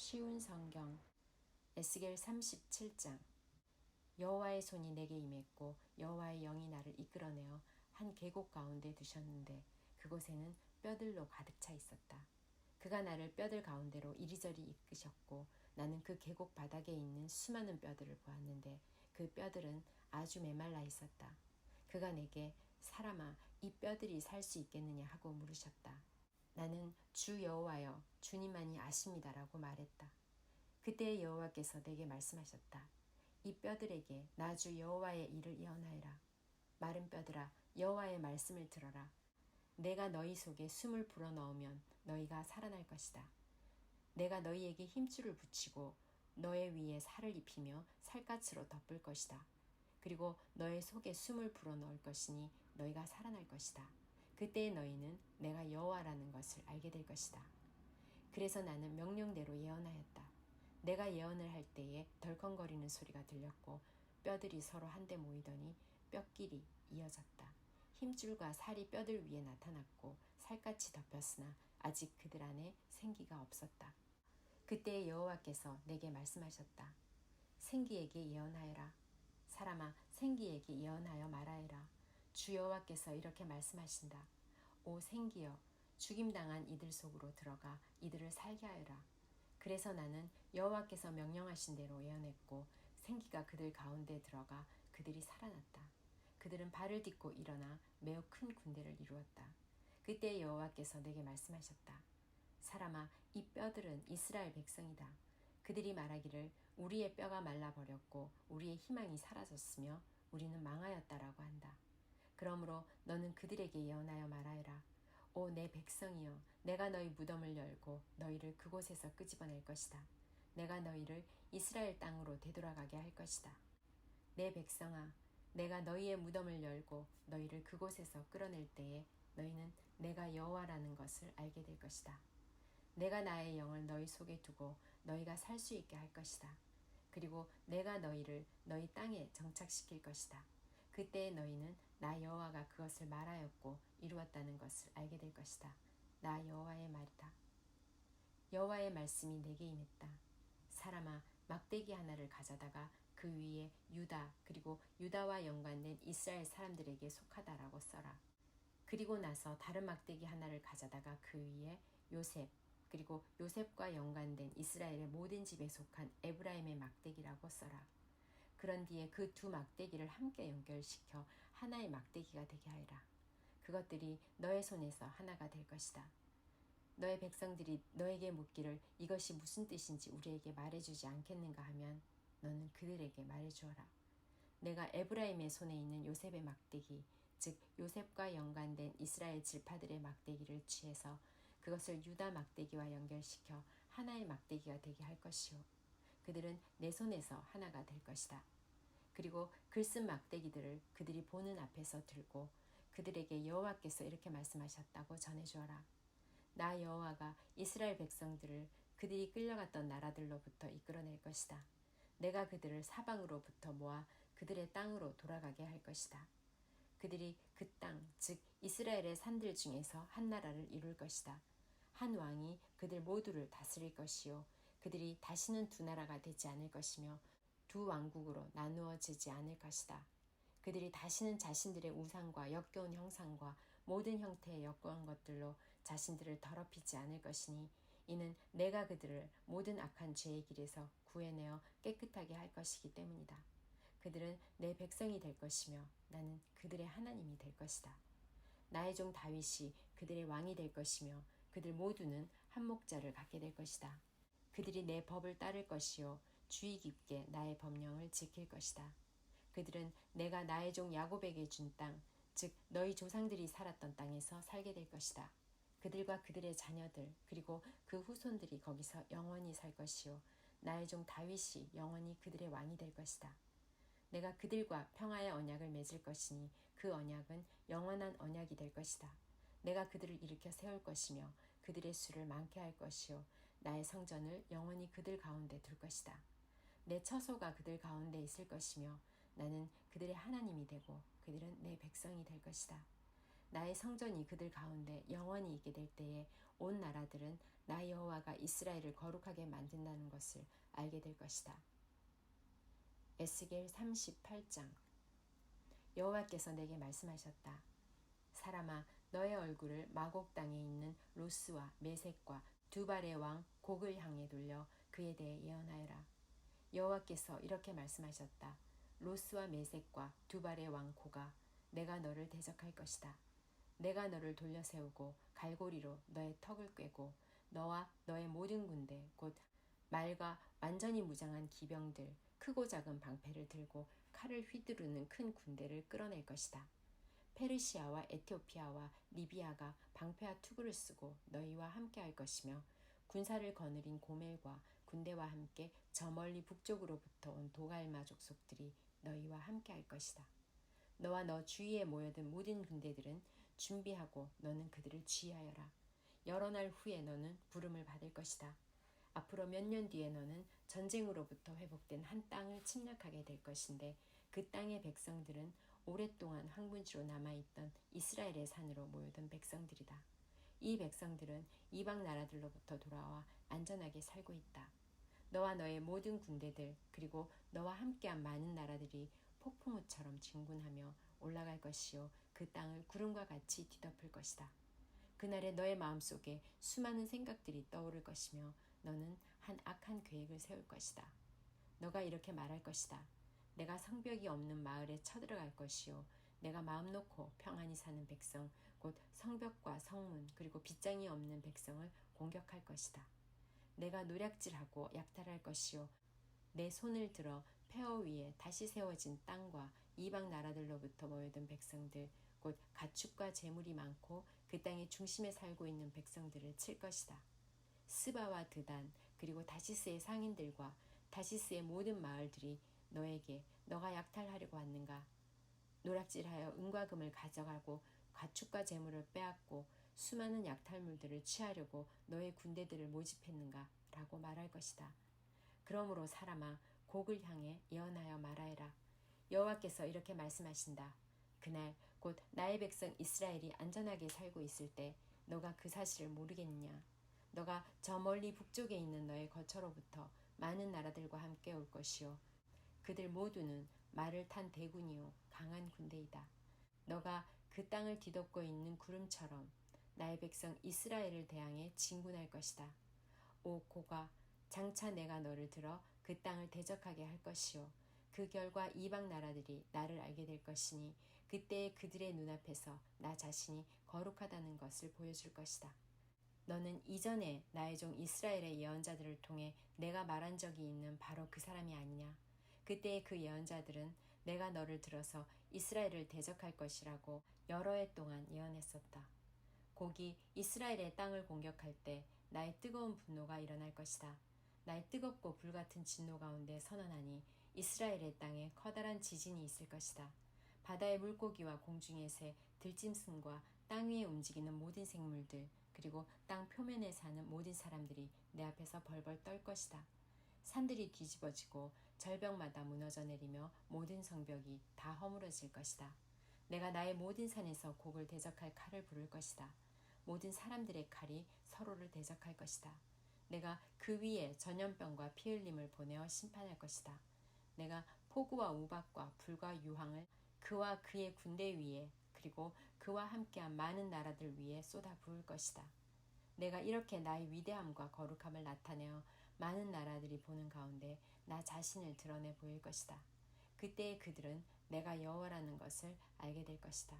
쉬운 성경 에스겔 37장. 여호와의 손이 내게 임했고 여호와의 영이 나를 이끌어내어 한 계곡 가운데 두셨는데 그곳에는 뼈들로 가득 차 있었다. 그가 나를 뼈들 가운데로 이리저리 이끄셨고 나는 그 계곡 바닥에 있는 수많은 뼈들을 보았는데 그 뼈들은 아주 메말라 있었다. 그가 내게 사람아 이 뼈들이 살 수 있겠느냐 하고 물으셨다. 나는 주 여호와여 주님만이 아십니다라고 말했다. 그때 여호와께서 내게 말씀하셨다. 이 뼈들에게 나 주 여호와의 일을 예언하여라. 마른 뼈들아 여호와의 말씀을 들어라. 내가 너희 속에 숨을 불어넣으면 너희가 살아날 것이다. 내가 너희에게 힘줄을 붙이고 너의 위에 살을 입히며 살갗으로 덮을 것이다. 그리고 너의 속에 숨을 불어넣을 것이니 너희가 살아날 것이다. 그때 너희는 내가 여호와라는 것을 알게 될 것이다. 그래서 나는 명령대로 예언하였다. 내가 예언을 할 때에 덜컹거리는 소리가 들렸고 뼈들이 서로 한데 모이더니 뼈끼리 이어졌다. 힘줄과 살이 뼈들 위에 나타났고 살갗이 덮였으나 아직 그들 안에 생기가 없었다. 그때 여호와께서 내게 말씀하셨다. 생기에게 예언하여라. 사람아 생기에게 예언하여 말하여라. 주 여호와께서 이렇게 말씀하신다. 오 생기여 죽임당한 이들 속으로 들어가 이들을 살게 하여라. 그래서 나는 여호와께서 명령하신 대로 예언했고 생기가 그들 가운데 들어가 그들이 살아났다. 그들은 발을 딛고 일어나 매우 큰 군대를 이루었다. 그때 여호와께서 내게 말씀하셨다. 사람아 이 뼈들은 이스라엘 백성이다. 그들이 말하기를 우리의 뼈가 말라버렸고 우리의 희망이 사라졌으며 우리는 망하였다라고 한다. 그러므로 너는 그들에게 예언하여 말하여라. 오 내 백성이여 내가 너희 무덤을 열고 너희를 그곳에서 끄집어낼 것이다. 내가 너희를 이스라엘 땅으로 되돌아가게 할 것이다. 내 백성아 내가 너희의 무덤을 열고 너희를 그곳에서 끌어낼 때에 너희는 내가 여호와라는 것을 알게 될 것이다. 내가 나의 영을 너희 속에 두고 너희가 살 수 있게 할 것이다. 그리고 내가 너희를 너희 땅에 정착시킬 것이다. 그때 너희는 나 여호와가 그것을 말하였고 이루었다는 것을 알게 될 것이다. 나 여호와의 말이다. 여호와의 말씀이 내게 임했다. 사람아 막대기 하나를 가져다가 그 위에 유다 그리고 유다와 연관된 이스라엘 사람들에게 속하다라고 써라. 그리고 나서 다른 막대기 하나를 가져다가 그 위에 요셉 그리고 요셉과 연관된 이스라엘의 모든 집에 속한 에브라임의 막대기라고 써라. 그런 뒤에 그 두 막대기를 함께 연결시켜 하나의 막대기가 되게 하여라. 그것들이 너의 손에서 하나가 될 것이다. 너의 백성들이 너에게 묻기를 이것이 무슨 뜻인지 우리에게 말해주지 않겠는가 하면 너는 그들에게 말해주어라. 내가 에브라임의 손에 있는 요셉의 막대기, 즉 요셉과 연관된 이스라엘 지파들의 막대기를 취해서 그것을 유다 막대기와 연결시켜 하나의 막대기가 되게 할 것이요. 그들은 내 손에서 하나가 될 것이다. 그리고 글쓴 막대기들을 그들이 보는 앞에서 들고 그들에게 여호와께서 이렇게 말씀하셨다고 전해주어라. 나 여호와가 이스라엘 백성들을 그들이 끌려갔던 나라들로부터 이끌어낼 것이다. 내가 그들을 사방으로부터 모아 그들의 땅으로 돌아가게 할 것이다. 그들이 그 땅, 즉 이스라엘의 산들 중에서 한 나라를 이룰 것이다. 한 왕이 그들 모두를 다스릴 것이요. 그들이 다시는 두 나라가 되지 않을 것이며 두 왕국으로 나누어지지 않을 것이다. 그들이 다시는 자신들의 우상과 역겨운 형상과 모든 형태의 역겨운 것들로 자신들을 더럽히지 않을 것이니 이는 내가 그들을 모든 악한 죄의 길에서 구해내어 깨끗하게 할 것이기 때문이다. 그들은 내 백성이 될 것이며 나는 그들의 하나님이 될 것이다. 나의 종 다윗이 그들의 왕이 될 것이며 그들 모두는 한 목자를 갖게 될 것이다. 그들이 내 법을 따를 것이요 주의 깊게 나의 법령을 지킬 것이다. 그들은 내가 나의 종 야곱에게 준 땅, 즉 너희 조상들이 살았던 땅에서 살게 될 것이다. 그들과 그들의 자녀들 그리고 그 후손들이 거기서 영원히 살 것이요 나의 종 다윗이 영원히 그들의 왕이 될 것이다. 내가 그들과 평화의 언약을 맺을 것이니 그 언약은 영원한 언약이 될 것이다. 내가 그들을 일으켜 세울 것이며 그들의 수를 많게 할 것이요 나의 성전을 영원히 그들 가운데 둘 것이다. 내 처소가 그들 가운데 있을 것이며 나는 그들의 하나님이 되고 그들은 내 백성이 될 것이다. 나의 성전이 그들 가운데 영원히 있게 될 때에 온 나라들은 나 여호와가 이스라엘을 거룩하게 만든다는 것을 알게 될 것이다. 에스겔 38장. 여호와께서 내게 말씀하셨다. 사람아, 너의 얼굴을 마곡 땅에 있는 로스와 메색과 두발의 왕 곡을 향해 돌려 그에 대해 예언하여라. 여호와께서 이렇게 말씀하셨다. 로스와 메색과 두발의 왕 고가, 내가 너를 대적할 것이다. 내가 너를 돌려 세우고 갈고리로 너의 턱을 꿰고 너와 너의 모든 군대 곧 말과 완전히 무장한 기병들, 크고 작은 방패를 들고 칼을 휘두르는 큰 군대를 끌어낼 것이다. 페르시아와 에티오피아와 리비아가 방패와 투구를 쓰고 너희와 함께할 것이며 군사를 거느린 고멜과 군대와 함께 저 멀리 북쪽으로부터 온 도갈마 족속들이 너희와 함께할 것이다. 너와 너 주위에 모여든 모든 군대들은 준비하고 너는 그들을 지휘하여라. 여러 날 후에 너는 부름을 받을 것이다. 앞으로 몇 년 뒤에 너는 전쟁으로부터 회복된 한 땅을 침략하게 될 것인데 그 땅의 백성들은 오랫동안 황무지로 남아있던 이스라엘의 산으로 모여든 백성들이다. 이 백성들은 이방 나라들로부터 돌아와 안전하게 살고 있다. 너와 너의 모든 군대들 그리고 너와 함께한 많은 나라들이 폭풍우처럼 진군하며 올라갈 것이요 그 땅을 구름과 같이 뒤덮을 것이다. 그날에 너의 마음속에 수많은 생각들이 떠오를 것이며 너는 한 악한 계획을 세울 것이다. 너가 이렇게 말할 것이다. 내가 성벽이 없는 마을에 쳐들어갈 것이요 내가 마음 놓고 평안히 사는 백성 곧 성벽과 성문 그리고 빗장이 없는 백성을 공격할 것이다. 내가 노략질하고 약탈할 것이요 내 손을 들어 폐허 위에 다시 세워진 땅과 이방 나라들로부터 모여든 백성들 곧 가축과 재물이 많고 그 땅의 중심에 살고 있는 백성들을 칠 것이다. 스바와 드단 그리고 다시스의 상인들과 다시스의 모든 마을들이 너에게 너가 약탈하려고 왔는가? 노략질하여 은과 금을 가져가고 가축과 재물을 빼앗고 수많은 약탈물들을 취하려고 너의 군대들을 모집했는가? 라고 말할 것이다. 그러므로 사람아, 곡을 향해 예언하여 말하여라. 여호와께서 이렇게 말씀하신다. 그날 곧 나의 백성 이스라엘이 안전하게 살고 있을 때 너가 그 사실을 모르겠느냐? 너가 저 멀리 북쪽에 있는 너의 거처로부터 많은 나라들과 함께 올 것이요 그들 모두는 말을 탄 대군이요 강한 군대이다. 너가 그 땅을 뒤덮고 있는 구름처럼 나의 백성 이스라엘을 대항해 진군할 것이다. 오 고가, 장차 내가 너를 들어 그 땅을 대적하게 할 것이요 그 결과 이방 나라들이 나를 알게 될 것이니 그때에 그들의 눈앞에서 나 자신이 거룩하다는 것을 보여줄 것이다. 너는 이전에 나의 종 이스라엘의 예언자들을 통해 내가 말한 적이 있는 바로 그 사람이 아니냐? 그때의 그 예언자들은 내가 너를 들어서 이스라엘을 대적할 것이라고 여러 해 동안 예언했었다. 곡이 이스라엘의 땅을 공격할 때 나의 뜨거운 분노가 일어날 것이다. 나의 뜨겁고 불같은 진노 가운데 선언하니 이스라엘의 땅에 커다란 지진이 있을 것이다. 바다의 물고기와 공중의 새, 들짐승과 땅 위에 움직이는 모든 생물들 그리고 땅 표면에 사는 모든 사람들이 내 앞에서 벌벌 떨 것이다. 산들이 뒤집어지고 절벽마다 무너져 내리며 모든 성벽이 다 허물어질 것이다. 내가 나의 모든 산에서 곡을 대적할 칼을 부를 것이다. 모든 사람들의 칼이 서로를 대적할 것이다. 내가 그 위에 전염병과 피 흘림을 보내어 심판할 것이다. 내가 폭우와 우박과 불과 유황을 그와 그의 군대 위에 그리고 그와 함께한 많은 나라들 위에 쏟아 부을 것이다. 내가 이렇게 나의 위대함과 거룩함을 나타내어 많은 나라들이 보는 가운데 나 자신을 드러내 보일 것이다. 그때에 그들은 내가 여호와라는 것을 알게 될 것이다.